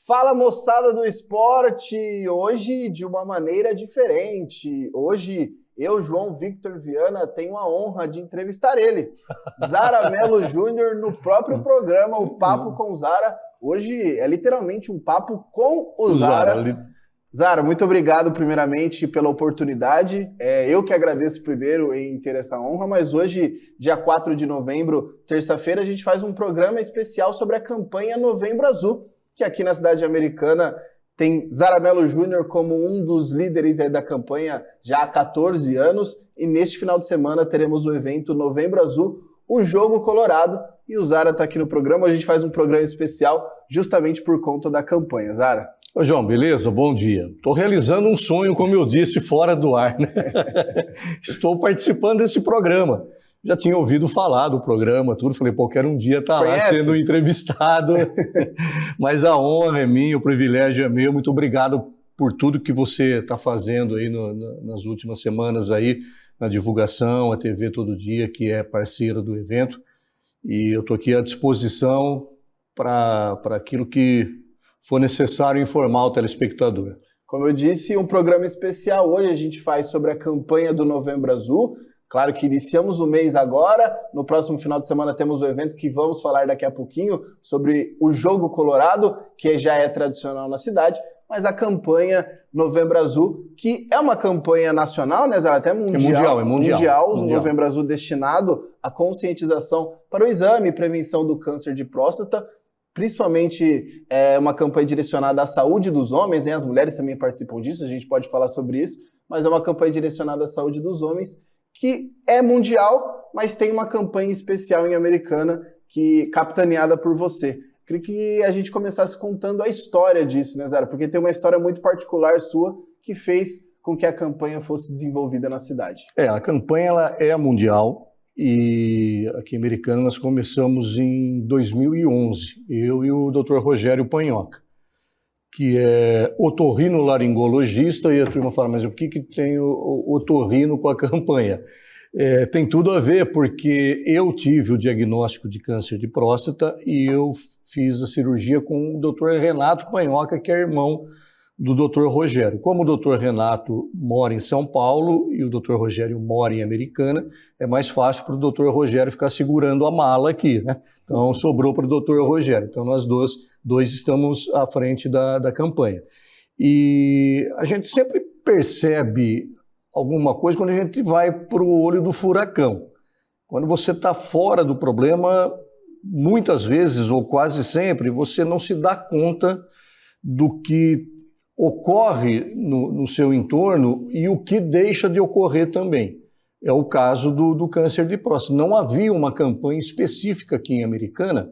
Fala, moçada do esporte! Hoje de uma maneira diferente. Hoje eu, João Victor Viana, tenho a honra de entrevistar ele, Zara Mello Júnior, no próprio programa O Papo com Zara. Hoje é literalmente um papo com o Zara. Zara, muito obrigado primeiramente pela oportunidade. Eu que agradeço primeiro em ter essa honra, mas hoje, dia 4 de novembro, terça-feira, a gente faz um programa especial sobre a campanha Novembro Azul, que aqui na cidade americana tem Zara Mello Júnior como um dos líderes aí da campanha já há 14 anos, e neste final de semana teremos o evento Novembro Azul, o Jogo Colorado, e o Zara está aqui no programa. A gente faz um programa especial justamente por conta da campanha. Zara. Ô João, beleza? Bom dia. Estou realizando um sonho, como eu disse, fora do ar, né? Estou participando desse programa. Já tinha ouvido falar do programa, tudo. Falei, pô, quero um dia estar lá sendo entrevistado. Mas a honra é minha, o privilégio é meu. Muito obrigado por tudo que você está fazendo aí nas últimas semanas aí, na divulgação, a TV Todo Dia, que é parceira do evento. E eu estou aqui à disposição para aquilo que for necessário informar o telespectador. Como eu disse, um programa especial hoje a gente faz sobre a campanha do Novembro Azul. Claro que iniciamos o mês agora, no próximo final de semana temos o evento que vamos falar daqui a pouquinho sobre o Jogo Colorado, que já é tradicional na cidade, mas a campanha Novembro Azul, que é uma campanha nacional, né, Zara? Até mundial. É mundial. O Novembro Azul destinado à conscientização para o exame e prevenção do câncer de próstata, principalmente uma campanha direcionada à saúde dos homens, né? As mulheres também participam disso, a gente pode falar sobre isso, mas é uma campanha direcionada à saúde dos homens, que é mundial, mas tem uma campanha especial em Americana, capitaneada por você. Queria que a gente começasse contando a história disso, né, Zara? Porque tem uma história muito particular sua que fez com que a campanha fosse desenvolvida na cidade. A campanha ela é mundial e aqui em Americana nós começamos em 2011, eu e o Dr. Rogério Panhoca, que é otorrinolaringologista, e a turma fala, mas o que tem o otorrino com a campanha? Tem tudo a ver, porque eu tive o diagnóstico de câncer de próstata e eu fiz a cirurgia com o Dr. Renato Panhoca, que é irmão do Dr. Rogério. Como o Dr. Renato mora em São Paulo e o Dr. Rogério mora em Americana, é mais fácil para o Dr. Rogério ficar segurando a mala aqui, né? Então sobrou para o Dr. Rogério. Então nós dois estamos à frente da campanha. E a gente sempre percebe alguma coisa quando a gente vai para o olho do furacão. Quando você está fora do problema, muitas vezes ou quase sempre, você não se dá conta do que ocorre no seu entorno e o que deixa de ocorrer também. É o caso do câncer de próstata. Não havia uma campanha específica aqui em Americana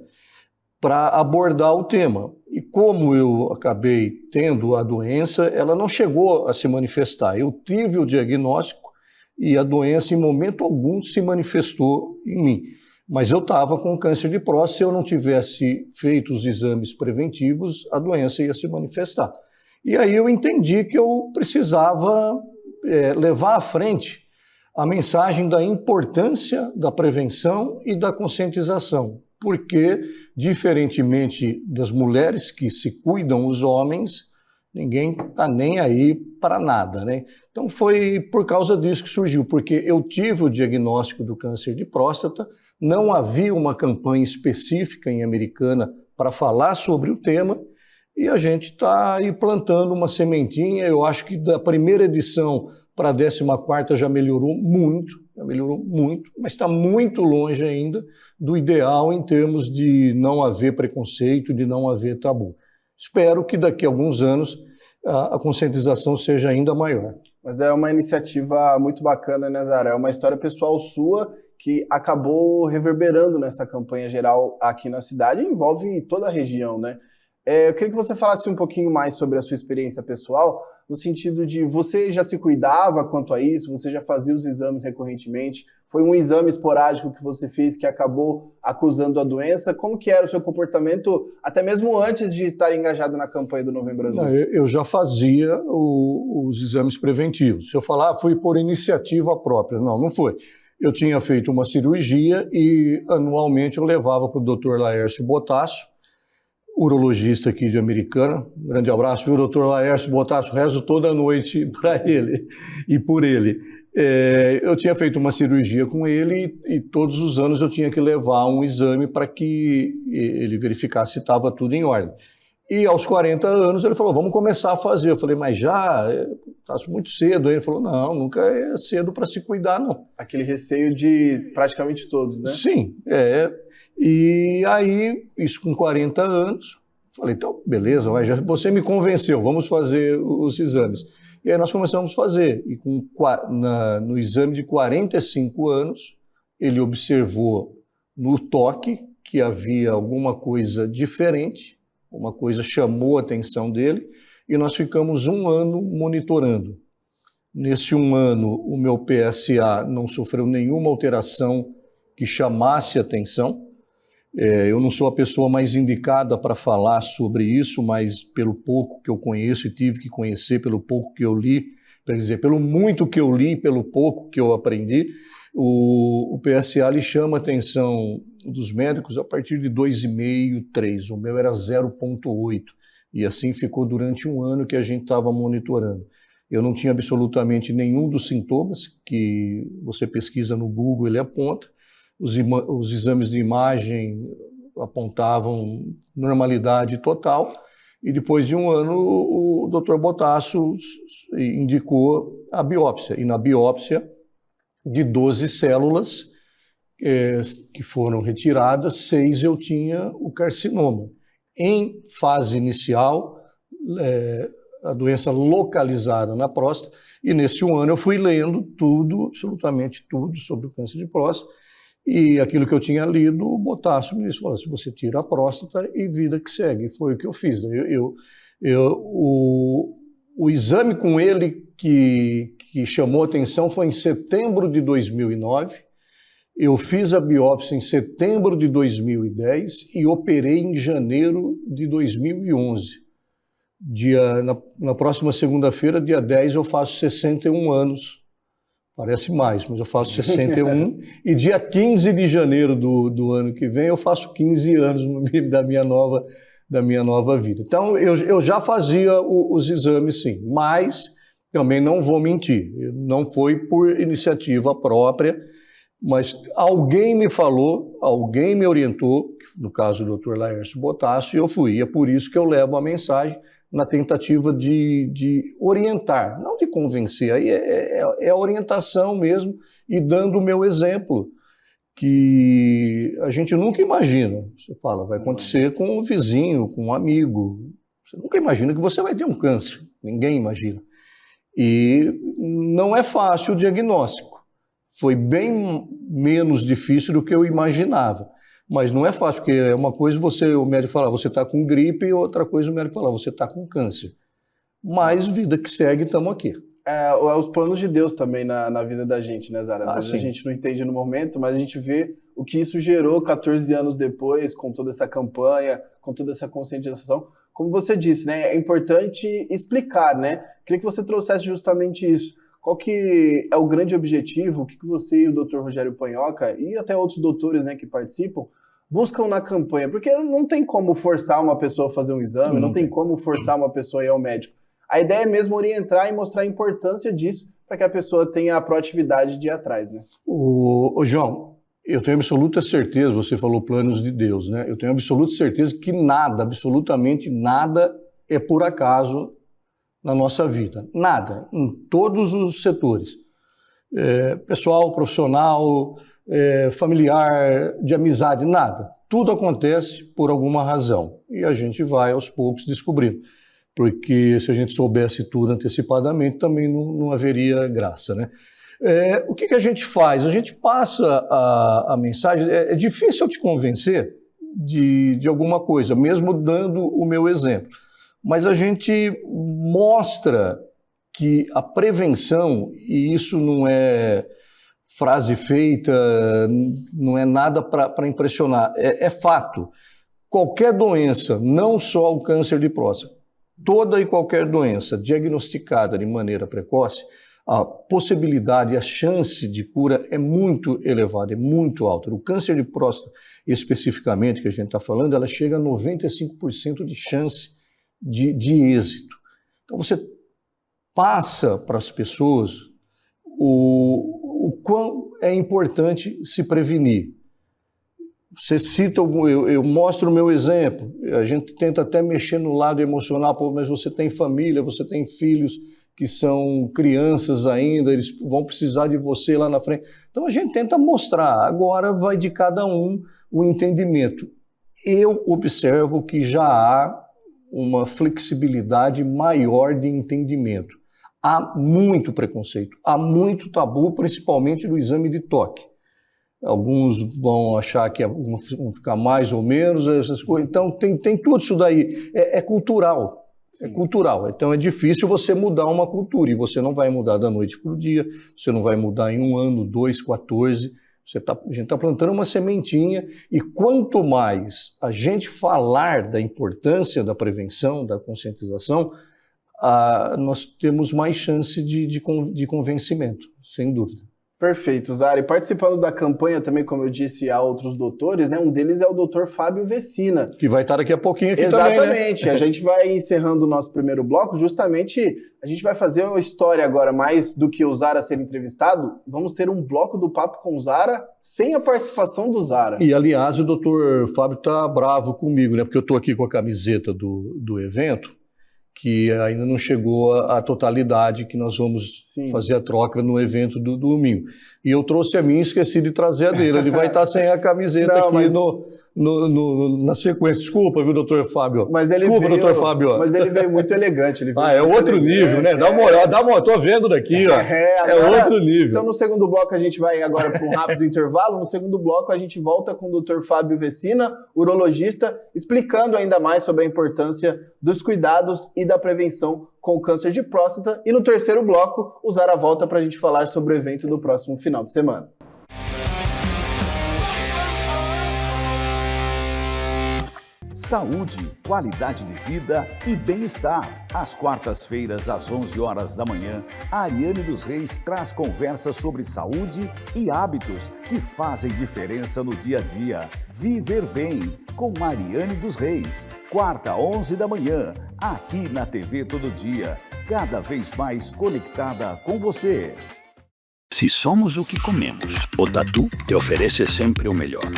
para abordar o tema. E como eu acabei tendo a doença, ela não chegou a se manifestar. Eu tive o diagnóstico e a doença em momento algum se manifestou em mim. Mas eu estava com câncer de próstata, se eu não tivesse feito os exames preventivos, a doença ia se manifestar. E aí eu entendi que eu precisava levar à frente a mensagem da importância da prevenção e da conscientização, porque, diferentemente das mulheres que se cuidam, os homens, ninguém está nem aí para nada, né? Então foi por causa disso que surgiu, porque eu tive o diagnóstico do câncer de próstata, não havia uma campanha específica em Americana para falar sobre o tema, e a gente está aí plantando uma sementinha. Eu acho que da primeira edição para a 14ª já melhorou muito, mas está muito longe ainda do ideal em termos de não haver preconceito, de não haver tabu. Espero que daqui a alguns anos a conscientização seja ainda maior. Mas é uma iniciativa muito bacana, né, Zara? É uma história pessoal sua que acabou reverberando nessa campanha geral aqui na cidade e envolve toda a região, né? Eu queria que você falasse um pouquinho mais sobre a sua experiência pessoal, no sentido de você já se cuidava quanto a isso, você já fazia os exames recorrentemente, foi um exame esporádico que você fez que acabou acusando a doença, como que era o seu comportamento, até mesmo antes de estar engajado na campanha do Novembro Azul? Não, eu já fazia os exames preventivos. Se eu falar, foi por iniciativa própria, não foi. Eu tinha feito uma cirurgia e anualmente eu levava para o Dr. Laércio Botasso, urologista aqui de Americana. Um grande abraço, viu, doutor Laércio Botasso? Rezo toda noite para ele e por ele. Eu tinha feito uma cirurgia com ele e todos os anos eu tinha que levar um exame para que ele verificasse se estava tudo em ordem. E aos 40 anos ele falou, vamos começar a fazer. Eu falei, mas já? Está muito cedo. Aí ele falou, não, nunca é cedo para se cuidar, não. Aquele receio de praticamente todos, né? Sim, E aí, isso com 40 anos, falei, então, beleza, você me convenceu, vamos fazer os exames. E aí nós começamos a fazer. E no exame de 45 anos, ele observou no toque que havia alguma coisa diferente, uma coisa chamou a atenção dele, e nós ficamos 1 ano monitorando. Nesse 1 ano, o meu PSA não sofreu nenhuma alteração que chamasse atenção. Eu não sou a pessoa mais indicada para falar sobre isso, mas pelo pouco que eu conheço e tive que conhecer, pelo pouco que eu li, quer dizer, pelo muito que eu li, pelo pouco que eu aprendi, o PSA lhe chama a atenção dos médicos a partir de 2,5, 3. O meu era 0,8. E assim ficou durante 1 ano que a gente estava monitorando. Eu não tinha absolutamente nenhum dos sintomas que você pesquisa no Google, ele aponta. Os exames de imagem apontavam normalidade total. E depois de 1 ano, o Dr. Botasso indicou a biópsia. E na biópsia, de 12 células que foram retiradas, 6 eu tinha o carcinoma. Em fase inicial, a doença localizada na próstata, e nesse 1 ano eu fui lendo tudo, absolutamente tudo sobre o câncer de próstata, e aquilo que eu tinha lido, o Botasso me disse, falou, se você tira a próstata e vida que segue. Foi o que eu fiz. O exame com ele que chamou atenção foi em setembro de 2009, eu fiz a biópsia em setembro de 2010 e operei em janeiro de 2011. Na próxima segunda-feira, dia 10, eu faço 61 anos. Parece mais, mas eu faço 61. E dia 15 de janeiro do ano que vem, eu faço 15 anos da minha nova vida. Então, eu já fazia os exames, sim, mas também não vou mentir. Não foi por iniciativa própria, mas alguém me falou, alguém me orientou, no caso do Dr. Laércio Botasso, e eu fui. E é por isso que eu levo a mensagem na tentativa de orientar, não de convencer, aí é a orientação mesmo, e dando o meu exemplo, que a gente nunca imagina. Você fala, vai acontecer com um vizinho, com um amigo, você nunca imagina que você vai ter um câncer, ninguém imagina. E não é fácil o diagnóstico, foi bem menos difícil do que eu imaginava. Mas não é fácil, porque é uma coisa o médico fala, você está com gripe, e outra coisa o médico fala, você está com câncer. Mas vida que segue, estamos aqui. Os planos de Deus também na vida da gente, né, Zara? Às vezes a gente não entende no momento, mas a gente vê o que isso gerou 14 anos depois, com toda essa campanha, com toda essa conscientização. Como você disse, né, é importante explicar, né? Queria que você trouxesse justamente isso. Qual que é o grande objetivo, o que você e o Dr. Rogério Panhoca e até outros doutores, né, que participam, buscam na campanha? Porque não tem como forçar uma pessoa a fazer um exame, não tem como forçar uma pessoa a ir ao médico. A ideia é mesmo orientar e mostrar a importância disso para que a pessoa tenha a proatividade de ir atrás, né? João, eu tenho absoluta certeza, você falou planos de Deus, né? Eu tenho absoluta certeza que nada, absolutamente nada é por acaso na nossa vida. Nada, em todos os setores. Pessoal, profissional, familiar, de amizade, nada. Tudo acontece por alguma razão. E a gente vai aos poucos descobrindo. Porque se a gente soubesse tudo antecipadamente, também não haveria graça, né? O que a gente faz? A gente passa a mensagem. É difícil eu te convencer de alguma coisa, mesmo dando o meu exemplo. Mas a gente mostra que a prevenção, e isso não é frase feita, não é nada para impressionar, é fato. Qualquer doença, não só o câncer de próstata, toda e qualquer doença diagnosticada de maneira precoce, a possibilidade, a chance de cura é muito elevada, é muito alta. O câncer de próstata, especificamente, que a gente está falando, ela chega a 95% de chance de êxito. Então, você passa para as pessoas o quão é importante se prevenir. Você cita eu mostro o meu exemplo, a gente tenta até mexer no lado emocional, pô, mas você tem família, você tem filhos que são crianças ainda, eles vão precisar de você lá na frente. Então a gente tenta mostrar, agora vai de cada um o entendimento. Eu observo que já há uma flexibilidade maior de entendimento. Há muito preconceito, há muito tabu, principalmente do exame de toque. Alguns vão achar que vão ficar mais ou menos, essas coisas. Então, tem tudo isso daí. É cultural. Sim. É cultural. Então, é difícil você mudar uma cultura. E você não vai mudar da noite para o dia, você não vai mudar em 1 ano, 2, 14. A gente está plantando uma sementinha. E quanto mais a gente falar da importância da prevenção, da conscientização, nós temos mais chance de convencimento, sem dúvida. Perfeito, Zara. E participando da campanha também, como eu disse, há outros doutores, né? Um deles é o doutor Fábio Vecina. Que vai estar daqui a pouquinho aqui Exatamente. Também, né? Exatamente. A gente vai encerrando o nosso primeiro bloco, justamente a gente vai fazer uma história agora, mais do que o Zara ser entrevistado, vamos ter um bloco do Papo com o Zara sem a participação do Zara. E, aliás, o doutor Fábio está bravo comigo, né? Porque eu estou aqui com a camiseta do evento, que ainda não chegou à totalidade, que nós vamos fazer a troca no evento do domingo. E eu trouxe a minha e esqueci de trazer a dele. Ele vai estar sem a camiseta não, aqui mas... na sequência. Desculpa, viu, doutor Fábio? Desculpa, doutor Fábio. Mas ele veio muito elegante. Ele veio é outro nível, né? Dá uma olhada, tô vendo daqui, ó. Agora, outro nível. Então, no segundo bloco, a gente vai agora para um rápido intervalo. No segundo bloco, a gente volta com o doutor Fábio Vecina, urologista, explicando ainda mais sobre a importância dos cuidados e da prevenção com o câncer de próstata. E no terceiro bloco, o Zara volta para a gente falar sobre o evento do próximo final de semana. Saúde, qualidade de vida e bem-estar. Às quartas-feiras, às 11 horas da manhã, a Ariane dos Reis traz conversas sobre saúde e hábitos que fazem diferença no dia a dia. Viver Bem, com Ariane dos Reis. Quarta, 11 da manhã, aqui na TV Todo Dia. Cada vez mais conectada com você. Se somos o que comemos, o Tatu te oferece sempre o melhor.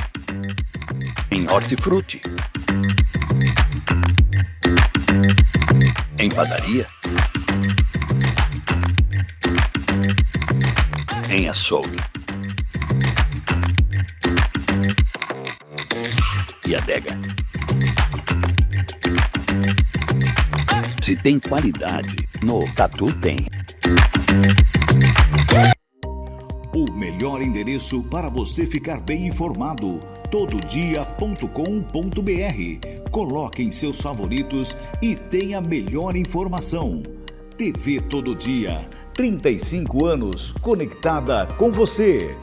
Em hortifruti, em padaria, em açougue e adega. Se tem qualidade, no Tatu tem. O melhor endereço para você ficar bem informado, tododia.com.br. Coloque em seus favoritos e tenha a melhor informação. TV Todo Dia, 35 anos conectada com você.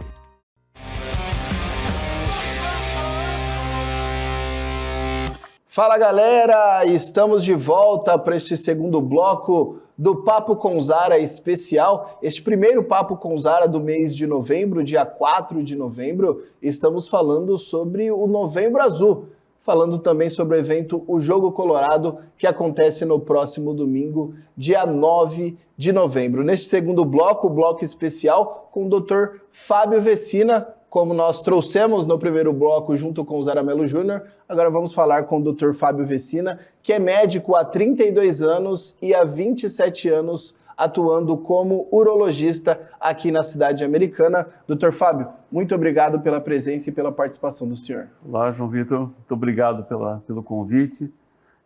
Fala, galera! Estamos de volta para este segundo bloco do Papo com Zara especial. Este primeiro Papo com Zara do mês de novembro, dia 4 de novembro, estamos falando sobre o Novembro Azul, falando também sobre o evento O Jogo Colorado, que acontece no próximo domingo, dia 9 de novembro. Neste segundo bloco, o bloco especial com o Dr. Fábio Vecina, como nós trouxemos no primeiro bloco junto com o Zara Mello Júnior, agora vamos falar com o Dr. Fábio Vecina, que é médico há 32 anos e há 27 anos atuando como urologista aqui na cidade americana. Dr. Fábio, muito obrigado pela presença e pela participação do senhor. Olá, João Vitor, muito obrigado pelo convite.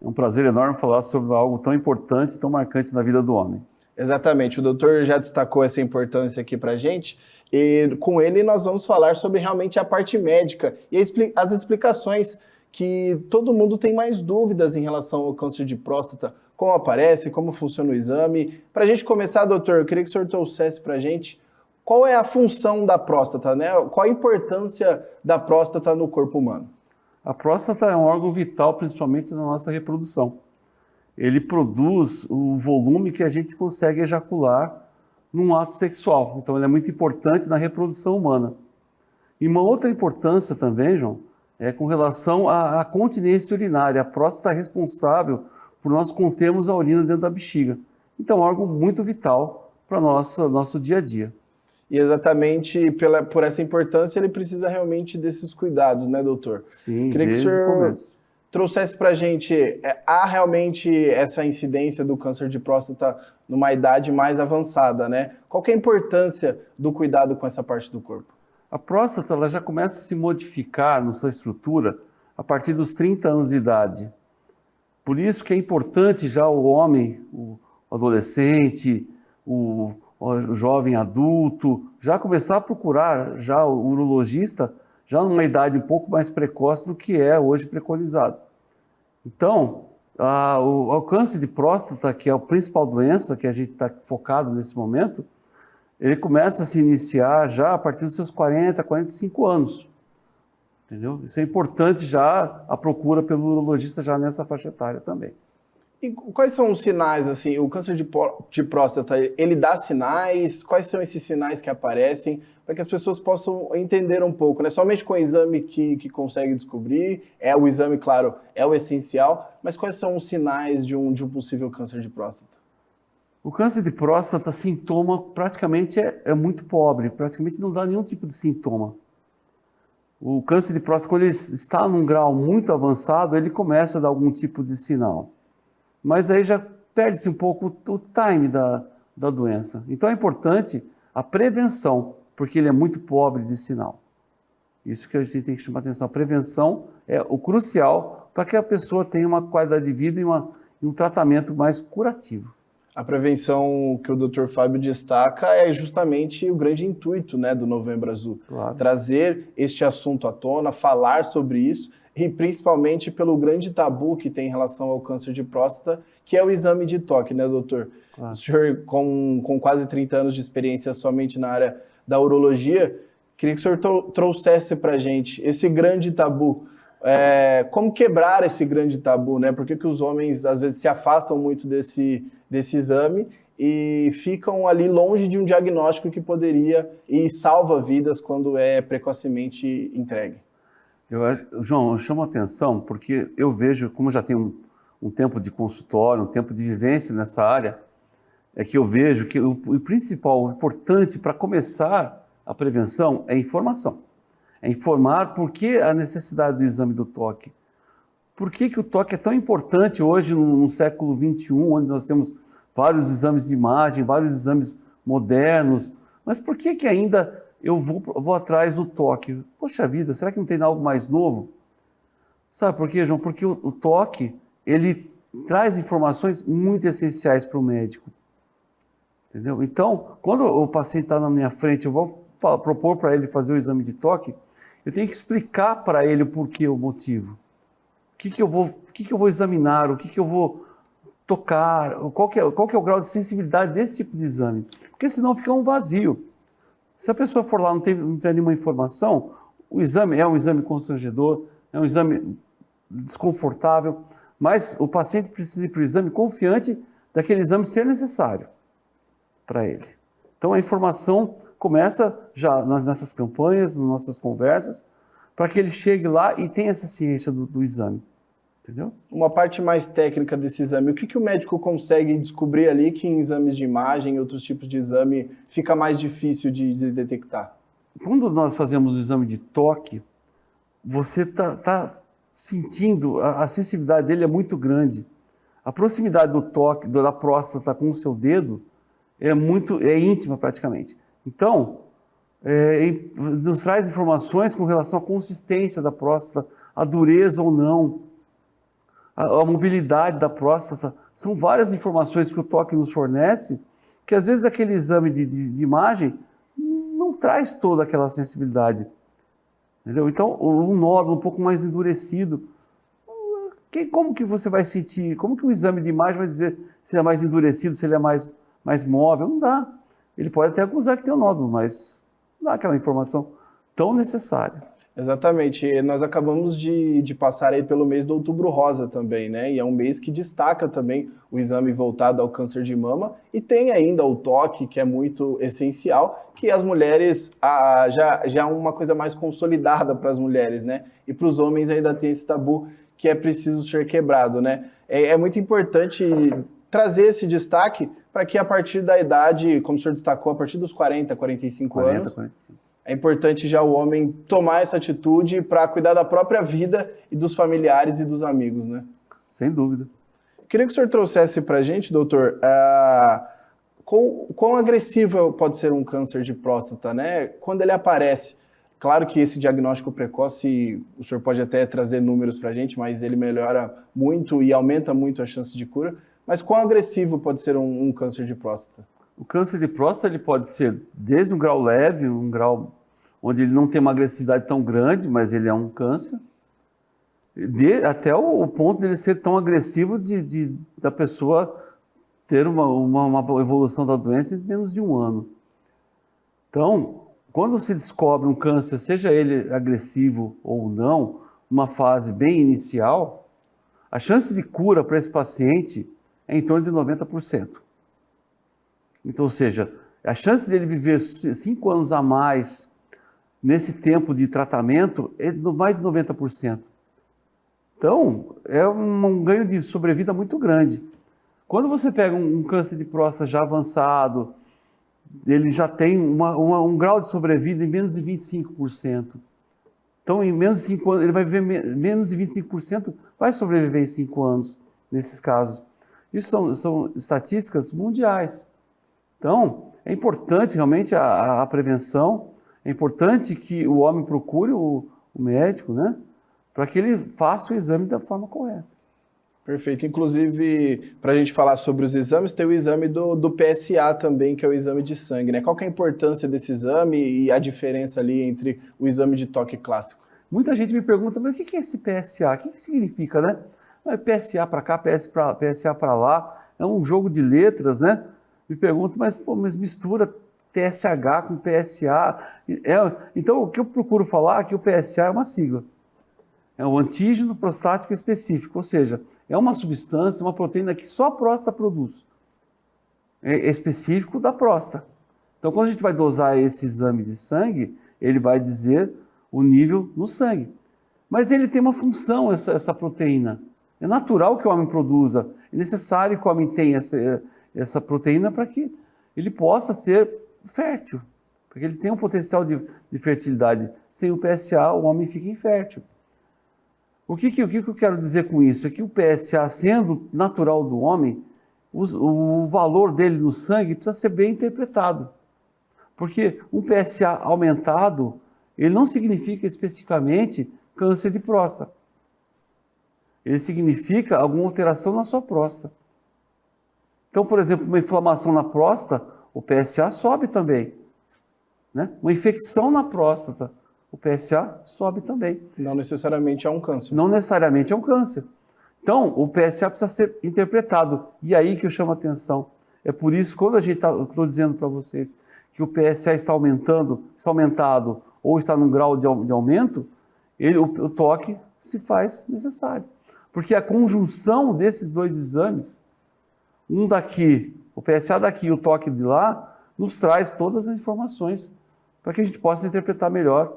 É um prazer enorme falar sobre algo tão importante e tão marcante na vida do homem. Exatamente, o doutor já destacou essa importância aqui para a gente, e com ele nós vamos falar sobre realmente a parte médica e as explicações que todo mundo tem mais dúvidas em relação ao câncer de próstata, como aparece, como funciona o exame. Para a gente começar, doutor, eu queria que o senhor trouxesse para a gente qual é a função da próstata, né? Qual a importância da próstata no corpo humano? A próstata é um órgão vital, principalmente na nossa reprodução. Ele produz o volume que a gente consegue ejacular num ato sexual. Então, ele é muito importante na reprodução humana. E uma outra importância também, João, é com relação à continência urinária. A próstata é responsável por nós contermos a urina dentro da bexiga. Então, é algo muito vital para o nosso dia a dia. E exatamente por essa importância, ele precisa realmente desses cuidados, né, doutor? Sim, queria que o desde o senhor começo. trouxesse para a gente, há realmente essa incidência do câncer de próstata numa idade mais avançada, né? Qual que é a importância do cuidado com essa parte do corpo? A próstata ela já começa a se modificar na sua estrutura a partir dos 30 anos de idade. Por isso que é importante já o homem, o adolescente, o jovem adulto, já começar a procurar já o urologista já numa idade um pouco mais precoce do que é hoje preconizado. Então, o câncer de próstata, que é a principal doença que a gente está focado nesse momento, ele começa a se iniciar já a partir dos seus 40, 45 anos. Entendeu? Isso é importante já a procura pelo urologista já nessa faixa etária também. E quais são os sinais, assim, o câncer de próstata, ele dá sinais? Quais são esses sinais que aparecem para que as pessoas possam entender um pouco, né? Somente com o exame que consegue descobrir, o exame, claro, é o essencial, mas quais são os sinais de um possível câncer de próstata? O câncer de próstata, sintoma praticamente é muito pobre, praticamente não dá nenhum tipo de sintoma. O câncer de próstata, quando ele está num grau muito avançado, ele começa a dar algum tipo de sinal. Mas aí já perde-se um pouco o time da doença. Então é importante a prevenção, porque ele é muito pobre de sinal. Isso que a gente tem que chamar atenção. A prevenção é o crucial para que a pessoa tenha uma qualidade de vida e um tratamento mais curativo. A prevenção que o Dr. Fábio destaca é justamente o grande intuito, né, do Novembro Azul. Claro. Trazer este assunto à tona, falar sobre isso, e principalmente pelo grande tabu que tem em relação ao câncer de próstata, que é o exame de toque, né, doutor? Claro. O senhor, com quase 30 anos de experiência somente na área da urologia, queria que o senhor trouxesse para a gente esse grande tabu. Como quebrar esse grande tabu, né? Por que os homens, às vezes, se afastam muito desse exame e ficam ali longe de um diagnóstico que poderia e salva vidas quando é precocemente entregue? João, eu chamo a atenção porque eu vejo, como já tenho um tempo de consultório, um tempo de vivência nessa área, é que eu vejo que o principal, o importante para começar a prevenção é informação. É informar por que a necessidade do exame do toque. Por que o toque é tão importante hoje no século XXI, onde nós temos vários exames de imagem, vários exames modernos, mas por que ainda eu vou atrás do toque? Poxa vida, será que não tem algo mais novo? Sabe por quê, João? Porque o toque, ele traz informações muito essenciais para o médico. Entendeu? Então, quando o paciente está na minha frente, eu vou propor para ele fazer o exame de toque, eu tenho que explicar para ele o porquê, o motivo. O que eu vou examinar, o que eu vou tocar, qual que é o grau de sensibilidade desse tipo de exame. Porque senão fica um vazio. Se a pessoa for lá e não tem nenhuma informação, o exame é um exame constrangedor, é um exame desconfortável, mas o paciente precisa ir para o exame confiante daquele exame ser necessário para ele. Então a informação começa já nessas campanhas, nas nossas conversas, para que ele chegue lá e tenha essa ciência do exame. Entendeu? Uma parte mais técnica desse exame, o que o médico consegue descobrir ali que em exames de imagem e outros tipos de exame fica mais difícil de detectar? Quando nós fazemos o exame de toque, você está sentindo, a sensibilidade dele é muito grande. A proximidade do toque, da próstata com o seu dedo, é íntima praticamente. Então, nos traz informações com relação à consistência da próstata, a dureza ou não, a mobilidade da próstata. São várias informações que o toque nos fornece, que às vezes aquele exame de imagem não traz toda aquela sensibilidade. Entendeu? Então, um nódulo um pouco mais endurecido, como que você vai sentir? Como que o exame de imagem vai dizer se ele é mais endurecido, se ele é mais móvel? Não dá. Ele pode até acusar que tem um nódulo, mas não dá aquela informação tão necessária. Exatamente. E nós acabamos de passar aí pelo mês do Outubro Rosa também, né? E é um mês que destaca também o exame voltado ao câncer de mama e tem ainda o toque, que é muito essencial, que as mulheres, já é uma coisa mais consolidada para as mulheres, né? E para os homens ainda tem esse tabu que é preciso ser quebrado, né? É muito importante trazer esse destaque para que a partir da idade, como o senhor destacou, a partir dos 40, 45 anos, 45. é importante já o homem tomar essa atitude para cuidar da própria vida e dos familiares e dos amigos, né? Sem dúvida. Queria que o senhor trouxesse para a gente, doutor, quão agressivo pode ser um câncer de próstata, né? Quando ele aparece. Claro que esse diagnóstico precoce, o senhor pode até trazer números para a gente, mas ele melhora muito e aumenta muito a chance de cura. Mas quão agressivo pode ser um câncer de próstata? O câncer de próstata ele pode ser desde um grau leve, um grau onde ele não tem uma agressividade tão grande, mas ele é um câncer, até o ponto de ele ser tão agressivo da pessoa ter uma evolução da doença em menos de um ano. Então, quando se descobre um câncer, seja ele agressivo ou não, uma fase bem inicial, a chance de cura para esse paciente é em torno de 90%. Então, ou seja, a chance dele viver 5 anos a mais nesse tempo de tratamento é mais de 90%. Então, é um ganho de sobrevida muito grande. Quando você pega um câncer de próstata já avançado, ele já tem um grau de sobrevida em menos de 25%. Então, em menos de 5 anos, ele vai viver menos de 25%, vai sobreviver em 5 anos, nesses casos. Isso são estatísticas mundiais. Então, é importante realmente a prevenção, é importante que o homem procure o médico, né, para que ele faça o exame da forma correta. Perfeito. Inclusive, para a gente falar sobre os exames, tem o exame do PSA também, que é o exame de sangue, né? Qual que é a importância desse exame e a diferença ali entre o exame de toque clássico? Muita gente me pergunta, mas o que é esse PSA? O que significa, né? É PSA para cá, PSA para lá, é um jogo de letras, né? Me perguntam, mas mistura TSH com PSA. Então, o que eu procuro falar é que o PSA é uma sigla. É um antígeno prostático específico, ou seja, é uma substância, uma proteína que só a próstata produz. É específico da próstata. Então, quando a gente vai dosar esse exame de sangue, ele vai dizer o nível no sangue. Mas ele tem uma função, essa proteína. É natural que o homem produza, é necessário que o homem tenha essa proteína para que ele possa ser fértil, porque ele tem um potencial de fertilidade. Sem o PSA, o homem fica infértil. O que eu quero dizer com isso? É que o PSA, sendo natural do homem, o valor dele no sangue precisa ser bem interpretado. Porque um PSA aumentado, ele não significa especificamente câncer de próstata. Ele significa alguma alteração na sua próstata. Então, por exemplo, uma inflamação na próstata, o PSA sobe também. Né? Uma infecção na próstata, o PSA sobe também. Não necessariamente é um câncer. Não necessariamente é um câncer. Então, o PSA precisa ser interpretado. E aí que eu chamo a atenção. É por isso, quando estou dizendo para vocês que o PSA está aumentado ou está num grau de aumento, o toque se faz necessário. Porque a conjunção desses dois exames, um daqui, o PSA daqui e o toque de lá, nos traz todas as informações para que a gente possa interpretar melhor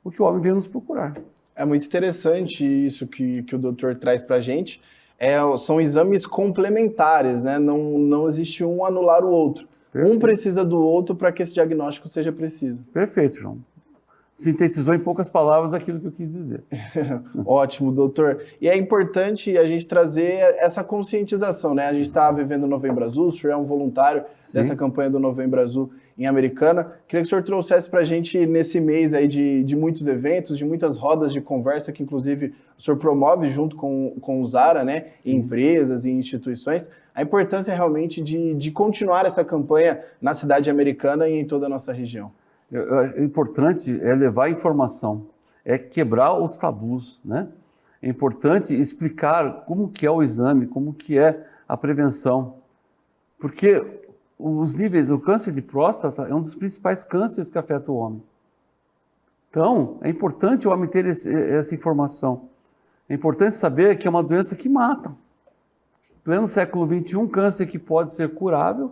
o que o homem veio nos procurar. É muito interessante isso que o doutor traz para a gente. São exames complementares, né? Não existe um anular o outro. Perfeito. Um precisa do outro para que esse diagnóstico seja preciso. Perfeito, João. Sintetizou em poucas palavras aquilo que eu quis dizer. Ótimo, doutor. E é importante a gente trazer essa conscientização, né? A gente está vivendo o Novembro Azul, o senhor é um voluntário dessa campanha do Novembro Azul em Americana. Queria que o senhor trouxesse para a gente, nesse mês aí de muitos eventos, de muitas rodas de conversa, que inclusive o senhor promove junto com o Zara, né? Em empresas e instituições, a importância realmente de continuar essa campanha na cidade americana e em toda a nossa região. O importante é levar informação, é quebrar os tabus, né? É importante explicar como que é o exame, como que é a prevenção. Porque o câncer de próstata é um dos principais cânceres que afeta o homem. Então, é importante o homem ter essa informação. É importante saber que é uma doença que mata. Em pleno século XXI, um câncer que pode ser curável.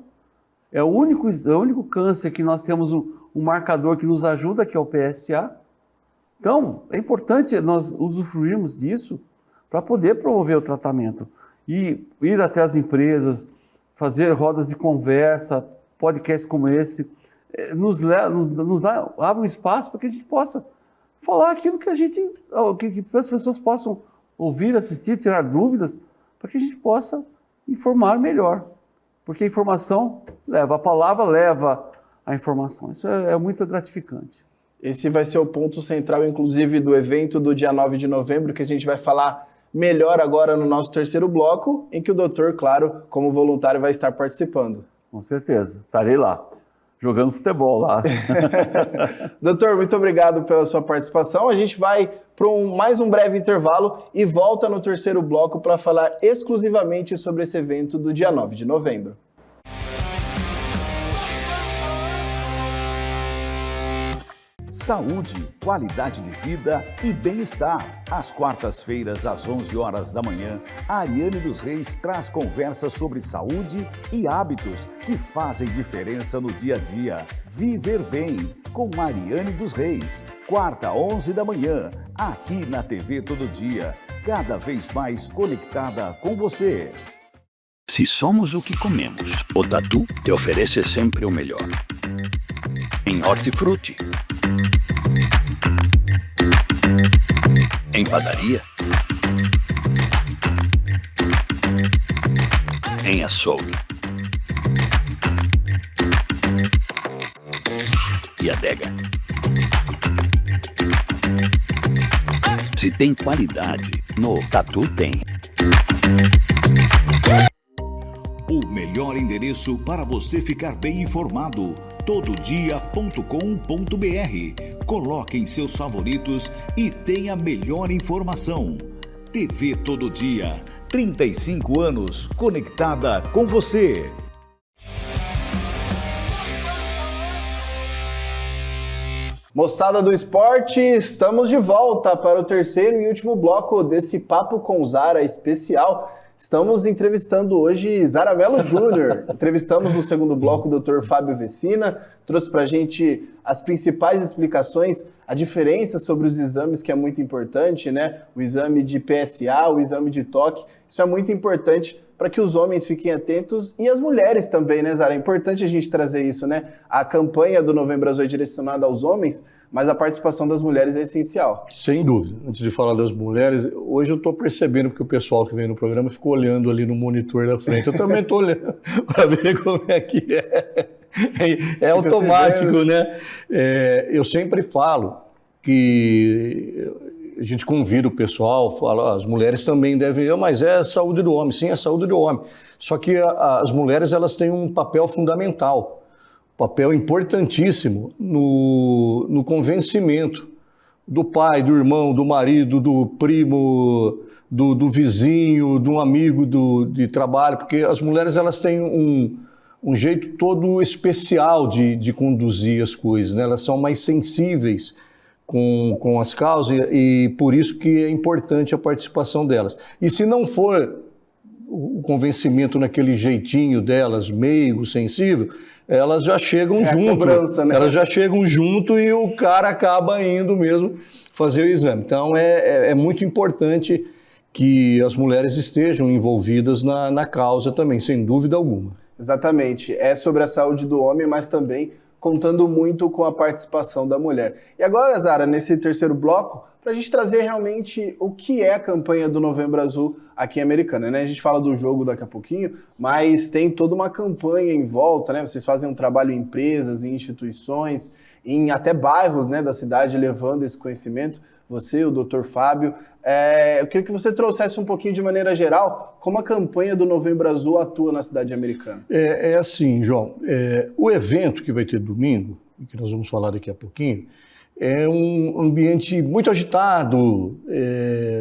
É o único câncer que nós temos um marcador que nos ajuda, que é o PSA. Então, é importante nós usufruirmos disso para poder promover o tratamento. E ir até as empresas, fazer rodas de conversa, podcasts como esse, abre um espaço para que a gente possa falar aquilo que que as pessoas possam ouvir, assistir, tirar dúvidas, para que a gente possa informar melhor. Porque a informação a palavra leva a informação. Isso é muito gratificante. Esse vai ser o ponto central, inclusive, do evento do dia 9 de novembro, que a gente vai falar melhor agora no nosso terceiro bloco, em que o doutor, claro, como voluntário, vai estar participando. Com certeza, estarei lá, jogando futebol lá. Doutor, muito obrigado pela sua participação. A gente vai para mais um breve intervalo e volta no terceiro bloco para falar exclusivamente sobre esse evento do dia 9 de novembro. Saúde, qualidade de vida e bem-estar. Às quartas-feiras, às 11 horas da manhã, a Ariane dos Reis traz conversas sobre saúde e hábitos que fazem diferença no dia a dia. Viver Bem, com Ariane dos Reis. Quarta, 11 da manhã, aqui na TV Todo Dia. Cada vez mais conectada com você. Se somos o que comemos, o Tatu te oferece sempre o melhor. Em Hortifruti, em padaria, em açougue e adega. Se tem qualidade, no Tatu tem. O melhor endereço para você ficar bem informado. Tododia.com.br. Coloque em seus favoritos e tenha a melhor informação. TV Todo Dia, 35 anos conectada com você. Moçada do esporte, estamos de volta para o terceiro e último bloco desse Papo com Zara especial. Estamos entrevistando hoje Zara Mello Júnior. Entrevistamos no segundo bloco o Dr. Fábio Vecina, trouxe para a gente as principais explicações, a diferença sobre os exames, que é muito importante, né? O exame de PSA, o exame de toque, isso é muito importante para que os homens fiquem atentos e as mulheres também, né, Zara? É importante a gente trazer isso, né? A campanha do Novembro Azul é direcionada aos homens, mas a participação das mulheres é essencial. Sem dúvida. Antes de falar das mulheres, hoje eu estou percebendo que o pessoal que vem no programa ficou olhando ali no monitor da frente. Eu também estou olhando para ver como é que é. É automático, né? Eu sempre falo que a gente convida o pessoal, fala, as mulheres também devem, mas é a saúde do homem. Sim, é a saúde do homem. Só que as mulheres, elas têm um papel fundamental. Papel importantíssimo no convencimento do pai, do irmão, do marido, do primo, do vizinho, de um amigo de trabalho, porque as mulheres elas têm um jeito todo especial de conduzir as coisas, né? Elas são mais sensíveis com as causas e por isso que é importante a participação delas. E se não for o convencimento naquele jeitinho delas, meigo, sensível, elas já chegam junto. Cobrança, né? Elas já chegam junto e o cara acaba indo mesmo fazer o exame. Então é muito importante que as mulheres estejam envolvidas na causa também, sem dúvida alguma. Exatamente. É sobre a saúde do homem, mas também contando muito com a participação da mulher. E agora, Zara, nesse terceiro bloco, para a gente trazer realmente o que é a campanha do Novembro Azul aqui em Americana, né? A gente fala do jogo daqui a pouquinho, mas tem toda uma campanha em volta, né? Vocês fazem um trabalho em empresas, em instituições, em até bairros, né, da cidade, levando esse conhecimento. Você, o Dr. Fábio, eu queria que você trouxesse um pouquinho de maneira geral como a campanha do Novembro Azul atua na cidade americana. É assim, João, o evento que vai ter domingo, que nós vamos falar daqui a pouquinho, é um ambiente muito agitado,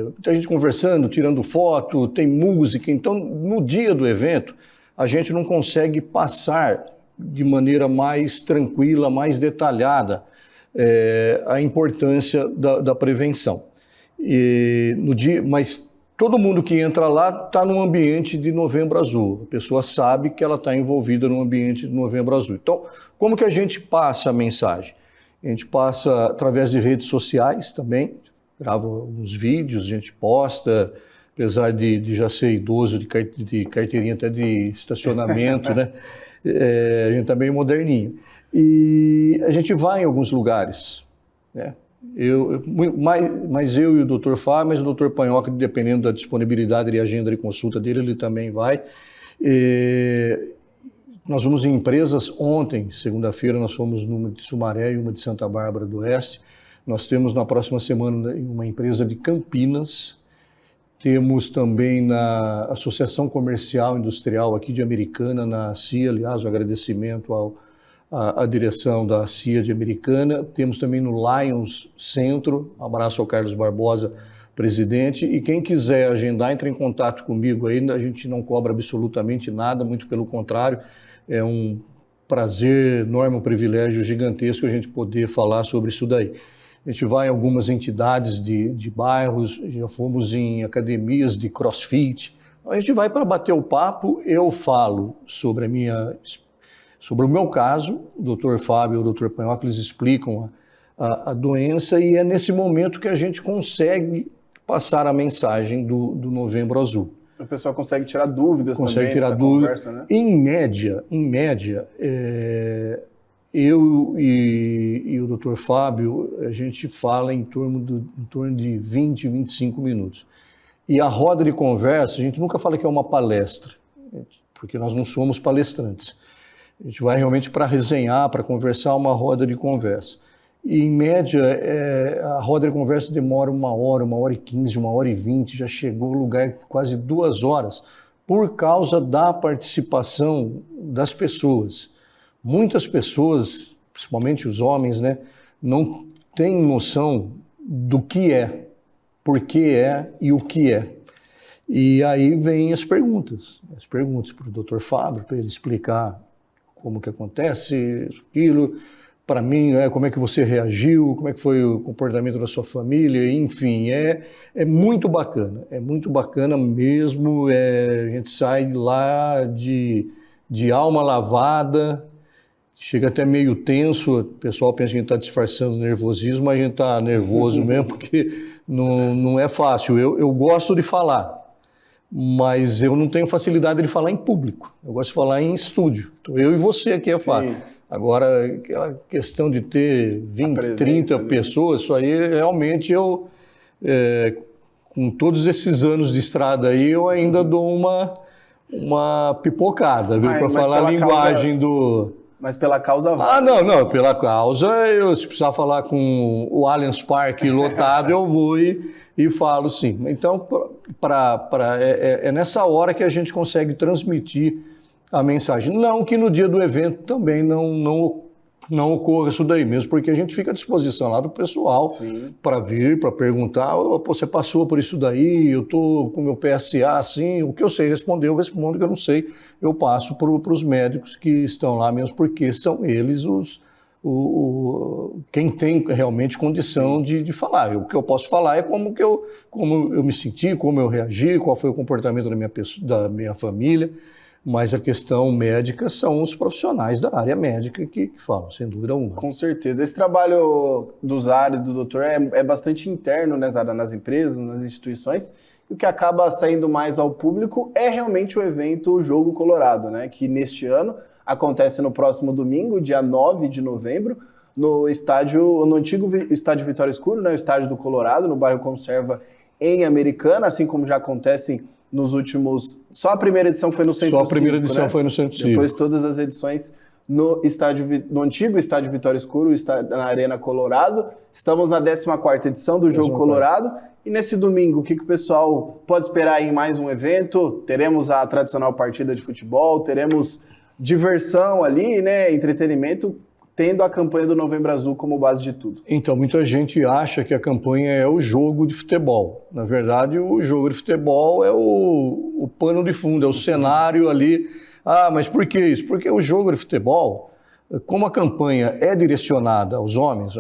muita gente conversando, tirando foto, tem música. Então, no dia do evento, a gente não consegue passar de maneira mais tranquila, mais detalhada, a importância da prevenção. Mas todo mundo que entra lá está num ambiente de Novembro Azul. A pessoa sabe que ela está envolvida num ambiente de Novembro Azul. Então, como que a gente passa a mensagem? A gente passa através de redes sociais também, grava uns vídeos, a gente posta, apesar de já ser idoso, de carteirinha até de estacionamento, né? A gente está meio moderninho. E a gente vai em alguns lugares, né? Mas eu e o Dr. Fábio, mas o Dr. Panhoca, dependendo da disponibilidade e agenda de consulta dele, ele também vai. Nós vamos em empresas. Ontem, segunda-feira, nós fomos numa de Sumaré e uma de Santa Bárbara do Oeste. Nós temos na próxima semana uma empresa de Campinas. Temos também na Associação Comercial Industrial aqui de Americana, na CIA, aliás, um agradecimento à direção da CIA de Americana. Temos também no Lions Centro, abraço ao Carlos Barbosa, presidente, e quem quiser agendar, entre em contato comigo aí, a gente não cobra absolutamente nada, muito pelo contrário, é um prazer enorme, um privilégio gigantesco a gente poder falar sobre isso daí. A gente vai em algumas entidades de bairros, já fomos em academias de crossfit, a gente vai para bater o papo, eu falo sobre o meu caso, o Dr. Fábio e o Dr. Panhoca, eles explicam a doença, e é nesse momento que a gente consegue passar a mensagem do Novembro Azul. O pessoal consegue tirar dúvidas também. Consegue tirar dúvidas. Né? Em média, eu e o Dr. Fábio, a gente fala em torno de 20, 25 minutos. E a roda de conversa, a gente nunca fala que é uma palestra, porque nós não somos palestrantes. A gente vai realmente para resenhar, para conversar, uma roda de conversa. E, em média, a roda de conversa demora 1h, 1h15, 1h20, já chegou ao lugar quase 2 horas, por causa da participação das pessoas. Muitas pessoas, principalmente os homens, né, não têm noção do que é, por que é e o que é. E aí vem as perguntas para o Dr. Fábio, para ele explicar como que acontece aquilo, para mim, como é que você reagiu, como é que foi o comportamento da sua família, enfim, é muito bacana mesmo, a gente sai lá de alma lavada, chega até meio tenso, o pessoal pensa que a gente está disfarçando nervosismo, mas a gente está nervoso mesmo, porque não é fácil. Eu gosto de falar, mas eu não tenho facilidade de falar em público, eu gosto de falar em estúdio. Então, eu e você aqui é fácil. Agora, aquela questão de ter 20, 30 pessoas, isso aí realmente com todos esses anos de estrada aí, eu ainda dou uma pipocada, viu? Para falar a linguagem do... Mas pela causa vai. Ah, não, pela causa, se precisar falar com o Allianz Parque lotado, eu vou e falo sim. Então, é nessa hora que a gente consegue transmitir a mensagem. Não que no dia do evento também não ocorra isso daí, mesmo porque a gente fica à disposição lá do pessoal para vir, para perguntar, você passou por isso daí, eu estou com meu PSA assim, o que eu sei responder, eu respondo, o que eu não sei, eu passo para os médicos que estão lá mesmo, porque são eles quem tem realmente condição de falar. O que eu posso falar é como eu me senti, como eu reagi, qual foi o comportamento da minha família. Mas a questão médica são os profissionais da área médica que falam, sem dúvida alguma. Com certeza. Esse trabalho do Zara e do doutor é bastante interno, né, Zara, nas empresas, nas instituições, e o que acaba saindo mais ao público é realmente o evento Jogo Colorado, né, que neste ano acontece no próximo domingo, dia 9 de novembro, no antigo estádio Vitória Escuro, né, o estádio do Colorado, no bairro Conserva, em Americana, assim como já acontece nos últimos... Só a primeira edição foi no Centro Cívico, Só a primeira edição, né? Foi no Centro Cívico. Depois todas as edições no antigo estádio Vitória Escuro, na Arena Colorado. Estamos na 14ª edição do Jogo Colorado. E nesse domingo, o que o pessoal pode esperar em mais um evento? Teremos a tradicional partida de futebol, teremos diversão ali, né? Entretenimento, tendo a campanha do Novembro Azul como base de tudo. Então, muita gente acha que a campanha é o jogo de futebol. Na verdade, o jogo de futebol é o pano de fundo, é o cenário ali. Ah, mas por que isso? Porque o jogo de futebol, Como a campanha é direcionada aos homens,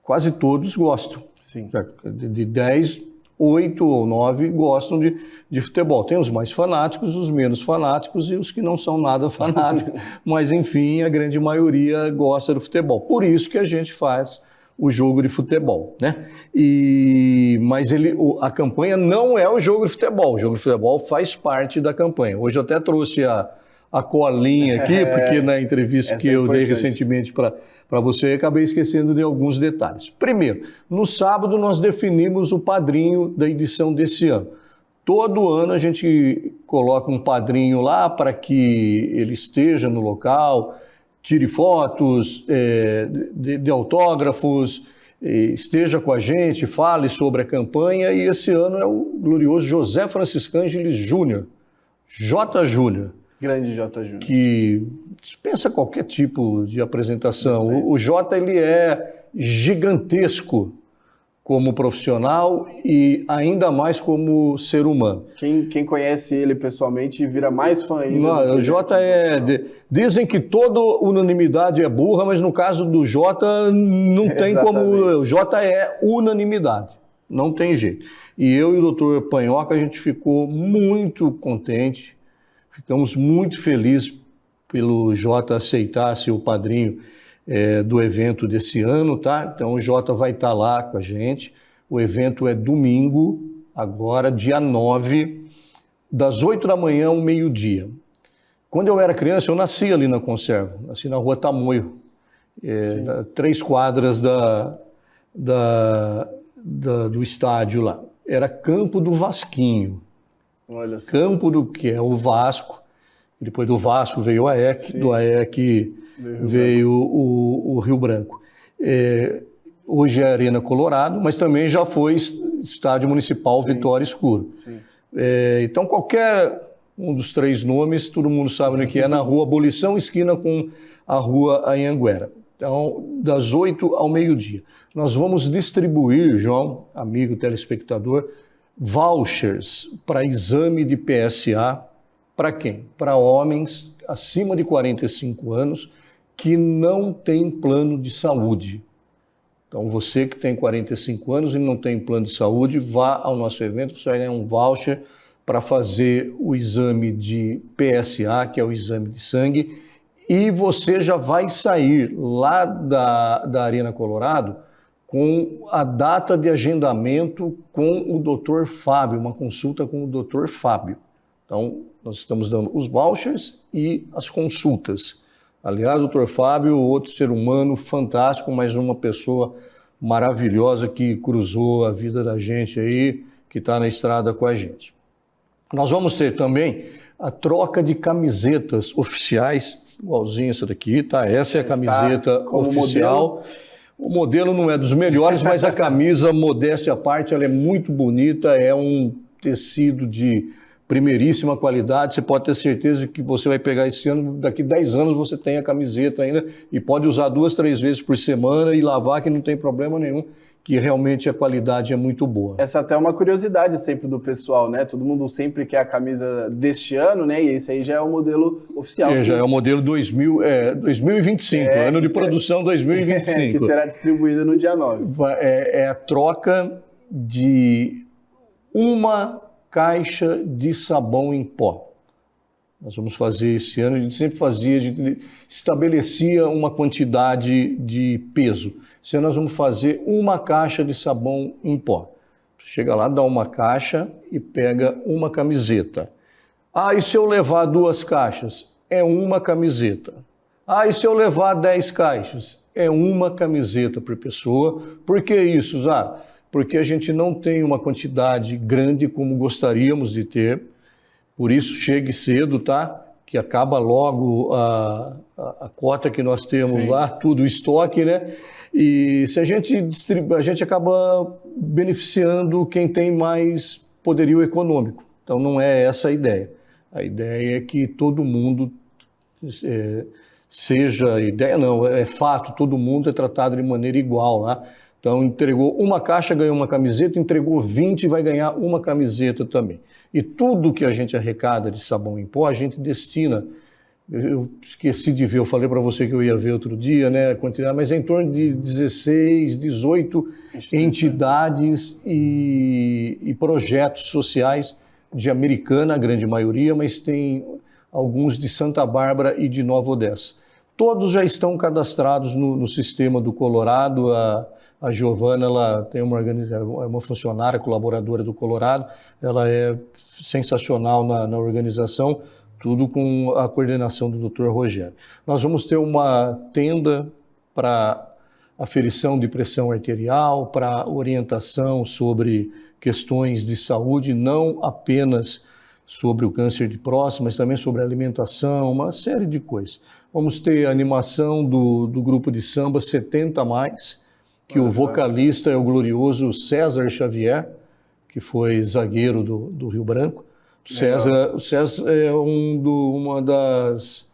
quase todos gostam. Sim. Certo? De 10, 8 ou 9 gostam de futebol. Tem os mais fanáticos, os menos fanáticos e os que não são nada fanáticos. Mas, enfim, a grande maioria gosta do futebol. Por isso que a gente faz o jogo de futebol, né? Mas a campanha não é o jogo de futebol. O jogo de futebol faz parte da campanha. Hoje eu até trouxe a colinha aqui, porque na entrevista que eu dei recentemente para você, eu acabei esquecendo de alguns detalhes. Primeiro, no sábado nós definimos o padrinho da edição desse ano. Todo ano a gente coloca um padrinho lá para que ele esteja no local, tire fotos de autógrafos, esteja com a gente, fale sobre a campanha, e esse ano é o glorioso José Francisco Ângeles Júnior, J. Júnior. Grande J. Júnior. Que dispensa qualquer tipo de apresentação. O J, ele é gigantesco como profissional e ainda mais como ser humano. Quem conhece ele pessoalmente vira mais fã ainda. O J dizem que toda unanimidade é burra, mas no caso do J não tem como... O J é unanimidade, não tem jeito. E eu e o Dr. Panhoca, a gente ficou muito contente. Ficamos muito felizes pelo Jota aceitar ser o padrinho do evento desse ano, tá? Então o Jota vai estar lá com a gente. O evento é domingo, agora, dia 9, das 8 da manhã ao meio-dia. Quando eu era criança, eu nasci ali na Conserva, nasci na Rua Tamoio, 3 quadras do estádio lá. Era Campo do Vasquinho. Olha só. Campo do que é o Vasco, depois do Vasco veio o AEC, do AEC veio o Rio Branco. Hoje é Arena Colorado, mas também já foi Estádio Municipal Vitória Escuro. Então qualquer um dos 3 nomes, todo mundo sabe o que é, na Rua Abolição, esquina com a Rua Anhanguera. Então, das 8 ao meio-dia. Nós vamos distribuir, João, amigo telespectador, vouchers para exame de PSA, para quem? Para homens acima de 45 anos que não têm plano de saúde. Então, você que tem 45 anos e não tem plano de saúde, vá ao nosso evento, você vai ganhar um voucher para fazer o exame de PSA, que é o exame de sangue, e você já vai sair lá da Arena Colorado com a data de agendamento com o Dr. Fábio, uma consulta com o Dr. Fábio. Então, nós estamos dando os vouchers e as consultas. Aliás, o Dr. Fábio, outro ser humano fantástico, mais uma pessoa maravilhosa que cruzou a vida da gente aí, que está na estrada com a gente. Nós vamos ter também a troca de camisetas oficiais, igualzinho essa daqui, tá? Essa é a camiseta oficial. Modelo. O modelo não é dos melhores, mas a camisa, modéstia à parte, ela é muito bonita, é um tecido de primeiríssima qualidade. Você pode ter certeza que você vai pegar esse ano, daqui 10 anos você tem a camiseta ainda e pode usar 2, 3 vezes por semana e lavar, que não tem problema nenhum, que realmente a qualidade é muito boa. Essa até é uma curiosidade sempre do pessoal, né? Todo mundo sempre quer a camisa deste ano, né? E esse aí já é o modelo oficial. Já é o modelo 2025, ano de produção 2025. Que será distribuída no dia 9. É a troca de uma caixa de sabão em pó. Nós vamos fazer esse ano, a gente sempre fazia, a gente estabelecia uma quantidade de peso. Esse ano nós vamos fazer uma caixa de sabão em pó. Chega lá, dá uma caixa e pega uma camiseta. Ah, e se eu levar 2 caixas? É uma camiseta. Ah, e se eu levar 10 caixas? É uma camiseta por pessoa. Por que isso, Zara? Porque a gente não tem uma quantidade grande como gostaríamos de ter. Por isso, chegue cedo, tá? Que acaba logo a cota que nós temos lá, tudo o estoque, né? E se a gente distribui, a gente acaba beneficiando quem tem mais poderio econômico. Então, não é essa a ideia. A ideia é que todo mundo seja... Ideia não, é fato, todo mundo é tratado de maneira igual lá. Então, entregou uma caixa, ganhou uma camiseta, entregou 20, vai ganhar uma camiseta também. E tudo que a gente arrecada de sabão em pó, a gente destina eu esqueci de ver, eu falei para você que eu ia ver outro dia, né, a quantidade, mas é em torno de 16, 18 entidades e projetos sociais de Americana, a grande maioria, mas tem alguns de Santa Bárbara e de Nova Odessa. Todos já estão cadastrados no sistema do Colorado. A Giovana, ela tem é uma funcionária, colaboradora do Colorado, ela é sensacional na organização, tudo com a coordenação do Dr. Rogério. Nós vamos ter uma tenda para aferição de pressão arterial, para orientação sobre questões de saúde, não apenas sobre o câncer de próstata, mas também sobre alimentação, uma série de coisas. Vamos ter a animação do grupo de samba 70 Mais, que o vocalista é o glorioso César Xavier, que foi zagueiro do Rio Branco. O César é uma das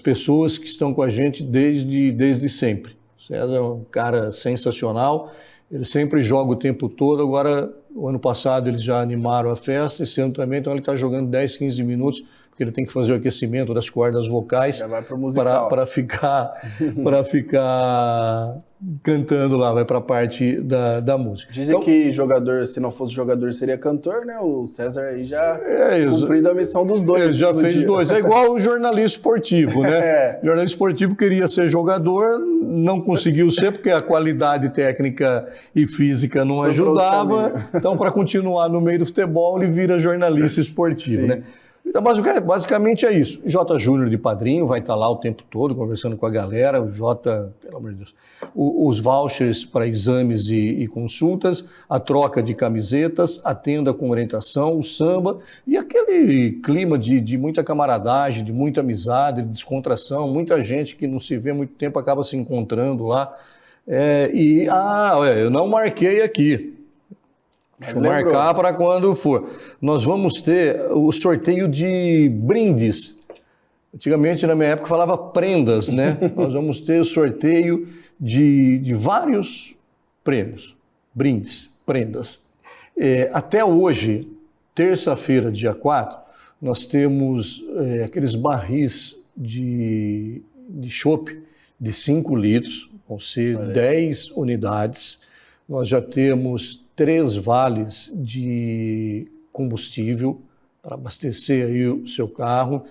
pessoas que estão com a gente desde sempre. O César é um cara sensacional, ele sempre joga o tempo todo. Agora, o ano passado eles já animaram a festa, esse ano também, então ele está jogando 10, 15 minutos, porque ele tem que fazer o aquecimento das cordas vocais para ficar cantando lá, vai para a parte da música. Dizem então, que jogador, se não fosse jogador, seria cantor, né? O César aí já cumprindo a missão dos dois. Ele já fez dois. É igual o jornalista esportivo, né? O jornalista esportivo queria ser jogador, não conseguiu ser, porque a qualidade técnica e física não ajudava. Então, para continuar no meio do futebol, ele vira jornalista esportivo, né? Então, basicamente é isso. J. Júnior de padrinho vai estar lá o tempo todo conversando com a galera. O J, pelo amor de Deus, os vouchers para exames e consultas, a troca de camisetas, a tenda com orientação, o samba e aquele clima de muita camaradagem, de muita amizade, de descontração. Muita gente que não se vê há muito tempo acaba se encontrando lá. Eu não marquei aqui. Deixa eu marcar para quando for. Nós vamos ter o sorteio de brindes. Antigamente, na minha época, falava prendas, né? Nós vamos ter o sorteio de vários prêmios, brindes, prendas. Até hoje, terça-feira, dia 4, nós temos aqueles barris de chopp de 5 litros, vão ser 10 unidades. Nós já temos 3 vales de combustível para abastecer aí o seu carro.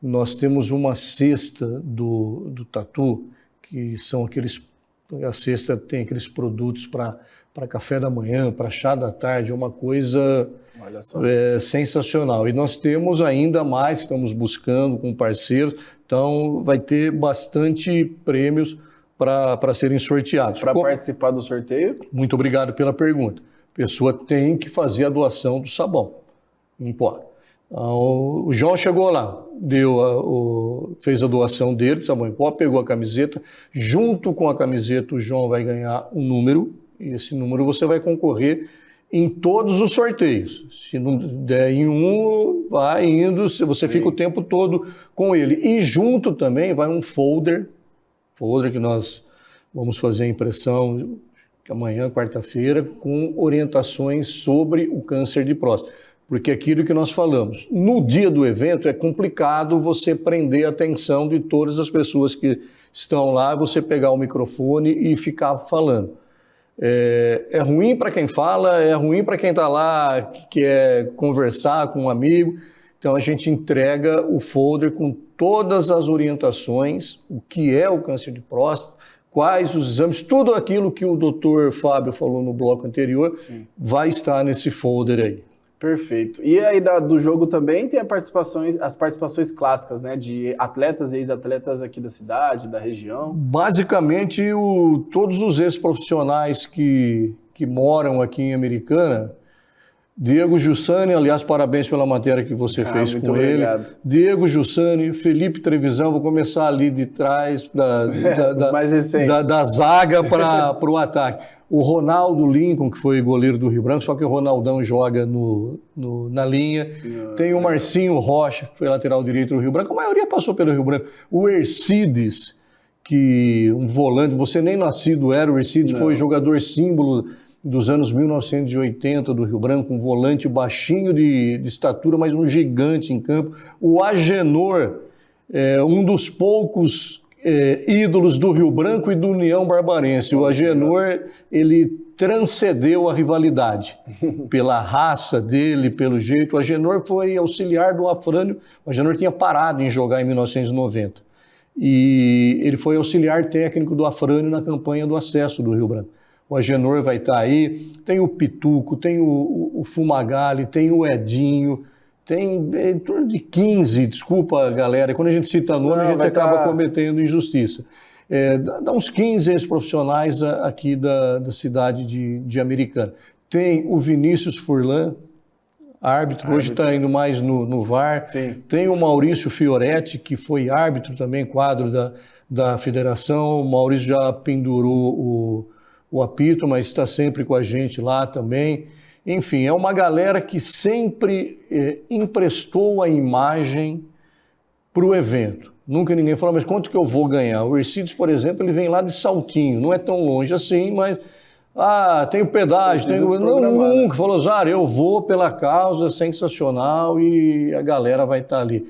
Nós temos uma cesta do Tatu, que são a cesta tem aqueles produtos para café da manhã, para chá da tarde, uma coisa sensacional. E nós temos ainda mais, estamos buscando com parceiros, então vai ter bastante prêmios para serem sorteados. Para participar do sorteio? Muito obrigado pela pergunta. A pessoa tem que fazer a doação do sabão em pó. O João chegou lá, fez a doação dele de sabão em pó, pegou a camiseta. Junto com a camiseta, o João vai ganhar um número, e esse número você vai concorrer em todos os sorteios. Se não der em um, vai indo, você fica o tempo todo com ele. E junto também vai um folder que nós vamos fazer a impressão amanhã, quarta-feira, com orientações sobre o câncer de próstata. Porque aquilo que nós falamos, no dia do evento é complicado você prender a atenção de todas as pessoas que estão lá, você pegar o microfone e ficar falando. É ruim para quem fala, é ruim para quem está lá, que quer conversar com um amigo. Então a gente entrega o folder com todas as orientações, o que é o câncer de próstata, quais os exames, tudo aquilo que o Dr. Fábio falou no bloco anterior, vai estar nesse folder aí. Perfeito. E aí do jogo também tem as participações clássicas, né, de atletas e ex-atletas aqui da cidade, da região. Basicamente, todos os ex-profissionais que moram aqui em Americana. Diego Jussani, aliás, parabéns pela matéria que você fez com ele. Diego Jussani, Felipe Trevisan, vou começar ali de trás da zaga para o ataque. O Ronaldo Lincoln, que foi goleiro do Rio Branco, só que o Ronaldão joga na linha. Tem o Marcinho Rocha, que foi lateral direito do Rio Branco, a maioria passou pelo Rio Branco. O Ercides, um volante, você nem nascido era, o Ercides foi jogador símbolo dos anos 1980 do Rio Branco, um volante baixinho de estatura, mas um gigante em campo. O Agenor, um dos poucos ídolos do Rio Branco e do União Barbarense. O Agenor, ele transcendeu a rivalidade pela raça dele, pelo jeito. O Agenor foi auxiliar do Afrânio. O Agenor tinha parado em jogar em 1990. E ele foi auxiliar técnico do Afrânio na campanha do acesso do Rio Branco. O Agenor vai estar aí, tem o Pituco, tem o Fumagalli, tem o Edinho, tem em torno de 15, desculpa galera, quando a gente cita nome a gente acaba cometendo injustiça. Dá uns 15 ex-profissionais aqui da cidade de Americana. Tem o Vinícius Furlan, árbitro, hoje está indo mais no VAR. Sim. Tem o Maurício Fioretti, que foi árbitro também, quadro da federação. O Maurício já pendurou o apito, mas está sempre com a gente lá também. Enfim, é uma galera que sempre emprestou a imagem para o evento. Nunca ninguém falou, mas quanto que eu vou ganhar? O Ercides, por exemplo, ele vem lá de Saltinho, não é tão longe assim, mas... tem o pedágio, nunca falou, Zara, eu vou pela causa, sensacional, e a galera vai estar ali.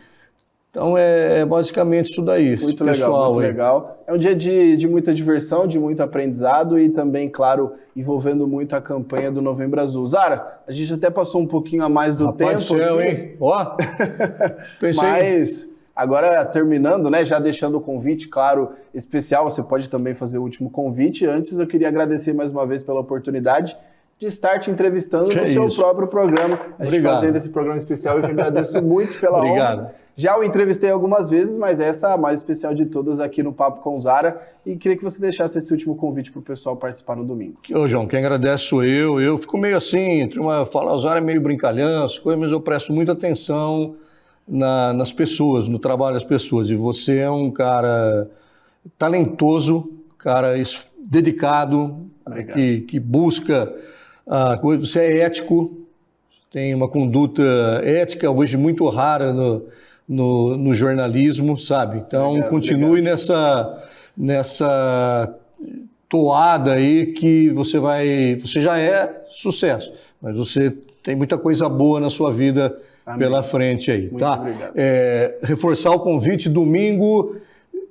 Então é basicamente isso daí. Muito legal, muito legal. É um dia de muita diversão, de muito aprendizado e também, claro, envolvendo muito a campanha do Novembro Azul. Zara, a gente até passou um pouquinho a mais do tempo. Rapaz do céu, hein? Ó, pensei... Mas... Agora, terminando, né, já deixando o convite, claro, especial, você pode também fazer o último convite. Antes, eu queria agradecer mais uma vez pela oportunidade de estar te entrevistando no seu próprio programa. A gente fazendo esse programa especial, eu agradeço muito pela honra. Já o entrevistei algumas vezes, mas essa é a mais especial de todas aqui no Papo com Zara. E queria que você deixasse esse último convite para o pessoal participar no domingo. Ô, João, quem agradece sou eu. Eu fico meio assim, o Zara é meio brincalhão, mas eu presto muita atenção nas pessoas, no trabalho das pessoas. E você é um cara talentoso, cara dedicado, que busca a coisa. Você é ético, tem uma conduta ética hoje muito rara no jornalismo, sabe? Então, continue nessa toada aí que você já é sucesso, mas você tem muita coisa boa na sua vida pela frente aí, muito tá? Obrigado. Reforçar o convite, domingo,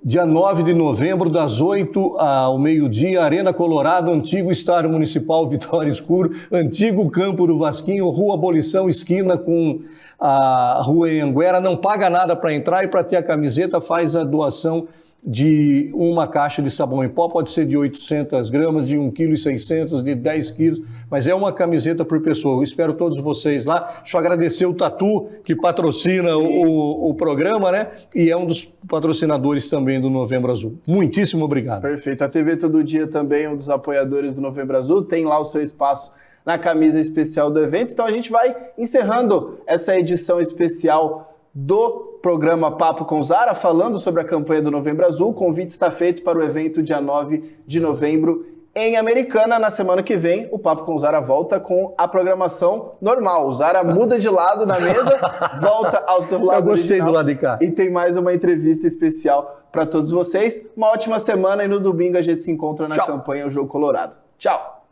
dia 9 de novembro, das 8 ao meio-dia, Arena Colorado, antigo Estádio Municipal Vitória Escuro, antigo Campo do Vasquinho, Rua Abolição, esquina com a Rua Anhanguera. Não paga nada para entrar e para ter a camiseta faz a doação de uma caixa de sabão em pó, pode ser de 800 gramas, de 1,6 kg, de 10 quilos, mas é uma camiseta por pessoa. Eu espero todos vocês lá. Deixa eu agradecer o Tatu, que patrocina o programa, né? E é um dos patrocinadores também do Novembro Azul. Muitíssimo obrigado. Perfeito. A TV Todo Dia também é um dos apoiadores do Novembro Azul, tem lá o seu espaço na camisa especial do evento. Então a gente vai encerrando essa edição especial do programa Papo com Zara, falando sobre a campanha do Novembro Azul. O convite está feito para o evento dia 9 de novembro em Americana. Na semana que vem, o Papo com Zara volta com a programação normal. O Zara muda de lado na mesa, volta ao seu lado. Eu gostei original, do lado de cá. E tem mais uma entrevista especial para todos vocês. Uma ótima semana e no domingo a gente se encontra na campanha O Jogo Colorado. Tchau!